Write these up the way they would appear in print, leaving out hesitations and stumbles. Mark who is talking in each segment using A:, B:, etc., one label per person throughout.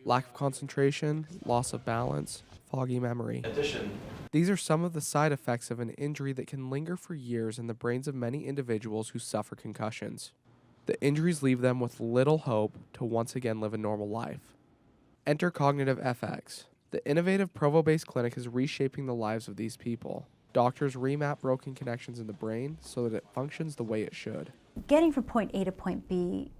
A: lack of concentration, loss of balance, foggy memory. These are some of the side effects of an injury that can linger for years in the brains of many individuals who suffer concussions. The injuries leave them with little hope to once again live a normal life. Enter Cognitive FX. The innovative Provo-based clinic is reshaping the lives of these people. Doctors remap broken connections in the brain so that it functions the way it should.
B: Getting from point A to point B,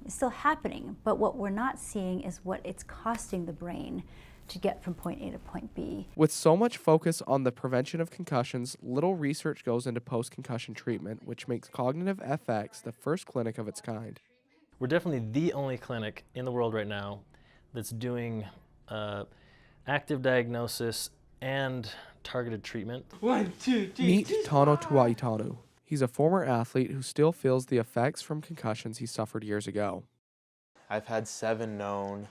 B: is still happening, but what we're not seeing is what it's costing the brain to get from point A to point B.
A: With so much focus on the prevention of concussions, little research goes into post-concussion treatment, which makes Cognitive FX the first clinic of its kind.
C: We're definitely the only clinic in the world right now that's doing active diagnosis and targeted treatment.
D: 1, 2, 3.
A: Meet Tano Tuaitanu. He's a former athlete who still feels the effects from concussions he suffered years ago.
E: I've had 7 known,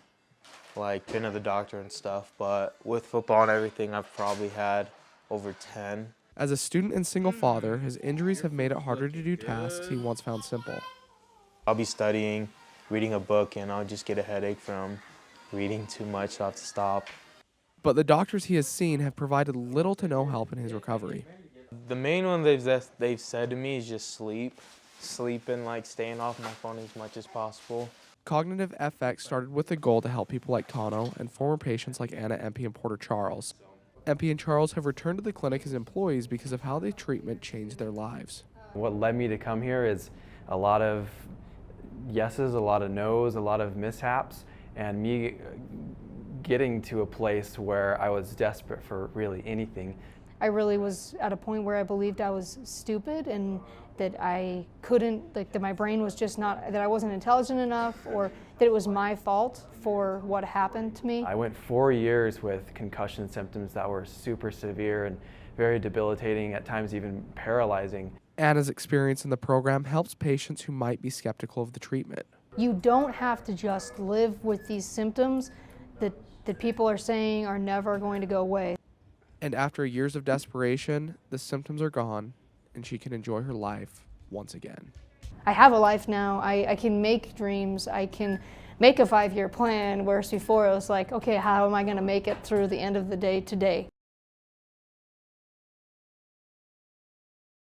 E: been to the doctor and stuff, but with football and everything, I've probably had over 10.
A: As a student and single father, his injuries have made it harder to do tasks he once found simple.
E: I'll be studying, reading a book, and I'll just get a headache from reading too much, so I have to stop.
A: But the doctors he has seen have provided little to no help in his recovery.
E: The main one they've said to me is just sleep and staying off my phone as much as possible.
A: Cognitive FX started with the goal to help people like Tano and former patients like Anna Empey and Porter Charles. Empey and Charles have returned to the clinic as employees because of how the treatment changed their lives.
F: What led me to come here is a lot of yeses, a lot of no's, a lot of mishaps, and me getting to a place where I was desperate for really anything.
G: I really was at a point where I believed I was stupid and that I couldn't, that my brain was just not, that I wasn't intelligent enough, or that it was my fault for what happened to me.
F: I went 4 years with concussion symptoms that were super severe and very debilitating, at times even paralyzing.
A: Anna's experience in the program helps patients who might be skeptical of the treatment.
G: You don't have to just live with these symptoms that people are saying are never going to go away.
A: And after years of desperation, the symptoms are gone, and she can enjoy her life once again.
G: I have a life now. I can make dreams. I can make a 5-year plan, whereas before it was like, okay, how am I going to make it through the end of the day today?